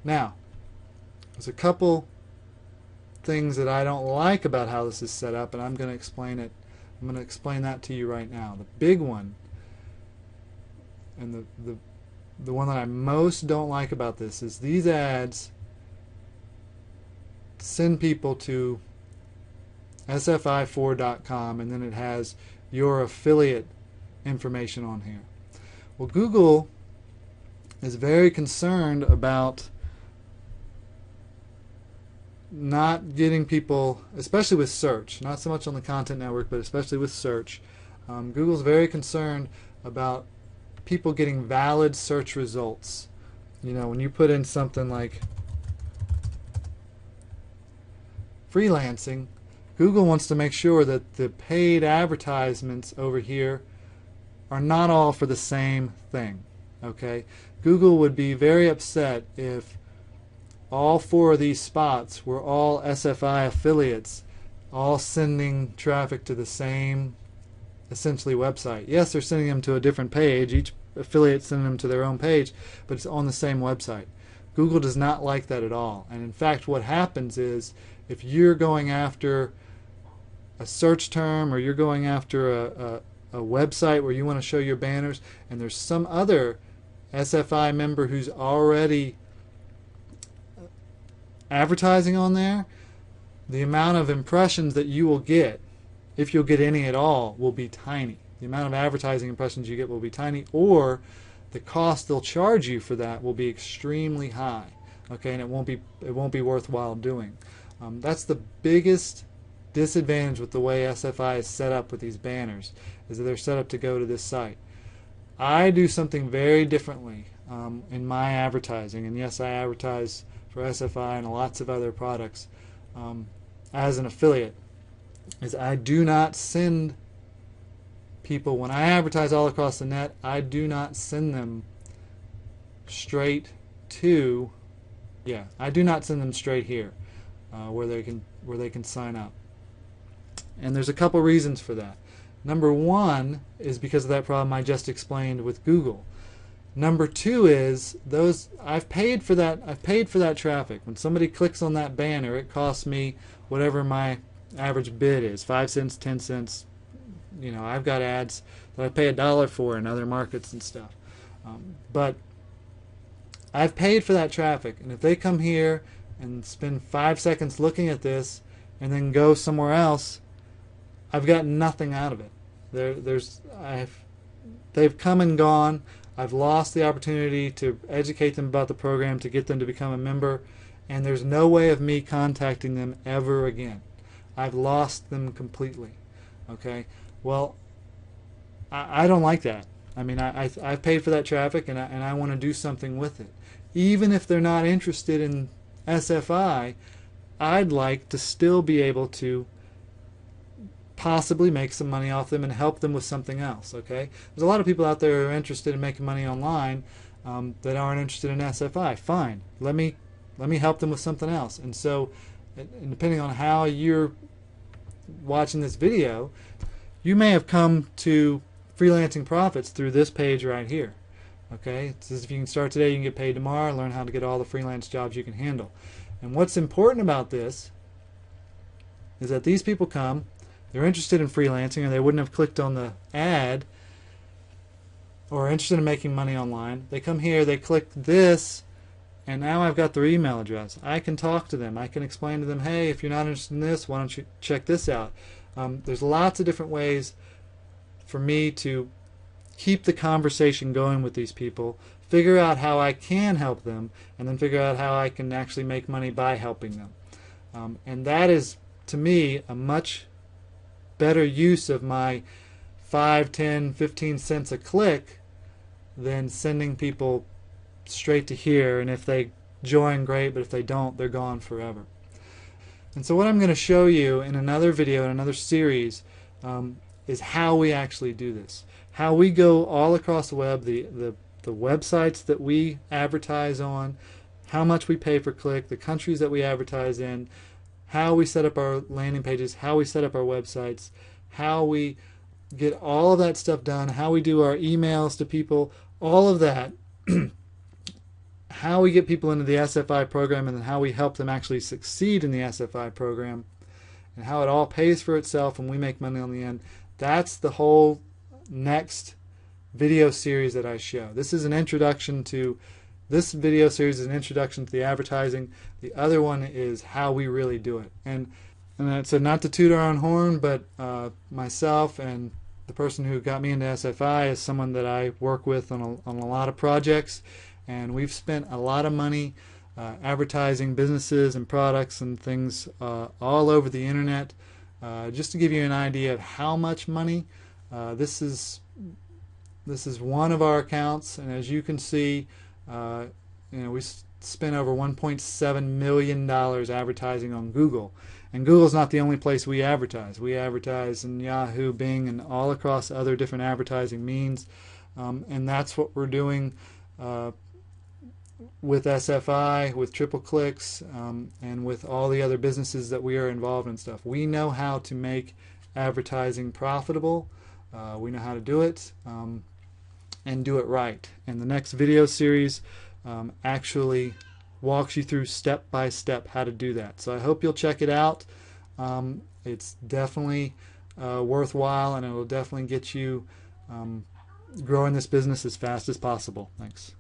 Now, there's a couple things that I don't like about how this is set up, and I'm going to explain it. I'm going to explain that to you right now. The big one, and the one that I most don't like about this, is these ads send people to sfi4.com, and then it has your affiliate information on here. Well, Google is very concerned about not getting people, especially with search, not so much on the content network, but especially with search. Google's very concerned about people getting valid search results. You know, when you put in something like freelancing, Google wants to make sure that the paid advertisements over here are not all for the same thing. Okay? Google would be very upset if all 4 of these spots were all SFI affiliates, all sending traffic to the same, essentially, website. Yes, they're sending them to a different page. Each affiliate sending them to their own page, but it's on the same website. Google does not like that at all. And in fact, what happens is, if you're going after a search term, or you're going after a website where you want to show your banners, and there's some other SFI member who's already advertising on there, the amount of impressions that you will get, if you'll get any at all, will be tiny. The amount of advertising impressions you get will be tiny, or the cost they'll charge you for that will be extremely high. Okay, and it won't be worthwhile doing. That's the biggest disadvantage with the way SFI is set up with these banners, is that they're set up to go to this site. I do something very differently in my advertising, and yes, I advertise for SFI and lots of other products as an affiliate, is I do not send people, when I advertise all across the net, I do not send them straight to, I do not send them straight here where they can sign up. And there's a couple reasons for that. Number one is because of that problem I just explained with Google. Number two is I've paid for that traffic. When somebody clicks on that banner, it costs me whatever my average bid is, 5 cents, 10 cents. You know, I've got ads that I pay $1 for in other markets and stuff. But I've paid for that traffic, and if they come here and spend 5 seconds looking at this and then go somewhere else, I've got nothing out of it. They've come and gone. I've lost the opportunity to educate them about the program, to get them to become a member, and there's no way of me contacting them ever again. I've lost them completely. Okay? Well, I don't like that. I mean, I've paid for that traffic, and I want to do something with it. Even if they're not interested in SFI, I'd like to still be able to possibly make some money off them and help them with something else. Okay, there's a lot of people out there who are interested in making money online that aren't interested in SFI. Fine, let me help them with something else. And so, and depending on how you're watching this video, you may have come to Freelancing Profits through this page right here. Okay, it says if you can start today, you can get paid tomorrow. Learn how to get all the freelance jobs you can handle. And what's important about this is that these people come, they're interested in freelancing, or they wouldn't have clicked on the ad, or are interested in making money online. They come here, they click this, and now I've got their email address. I can talk to them. I can explain to them, hey, if you're not interested in this, why don't you check this out? There's lots of different ways for me to keep the conversation going with these people, figure out how I can help them, and then figure out how I can actually make money by helping them. And that is, to me, a much better use of my 5, 10, 15 cents a click than sending people straight to here, and if they join, great, but if they don't, they're gone forever. And so what I'm going to show you in another video, in another series, is how we actually do this. How we go all across the web, the websites that we advertise on, how much we pay per click, the countries that we advertise in, how we set up our landing pages, how we set up our websites, how we get all of that stuff done, how we do our emails to people, all of that how we get people into the SFI program, and then how we help them actually succeed in the SFI program, and how it all pays for itself and we make money on the end. That's the whole next video series that I show. This is an introduction to This video series is an introduction to the advertising. The other one is how we really do it. And so, not to toot our own horn, but myself and the person who got me into SFI is someone that I work with on a lot of projects, and we've spent a lot of money advertising businesses and products and things all over the internet. Just to give you an idea of how much money, this is one of our accounts, and as you can see, we spent over $1.7 million advertising on Google. And Google's not the only place we advertise. We advertise in Yahoo, Bing, and all across other different advertising means. And that's what we're doing with SFI, with Triple Clicks, and with all the other businesses that we are involved in stuff. We know how to make advertising profitable. We know how to do it. And do it right. And the next video series actually walks you through step by step how to do that. So I hope you'll check it out. It's definitely worthwhile, and it will definitely get you growing this business as fast as possible. Thanks.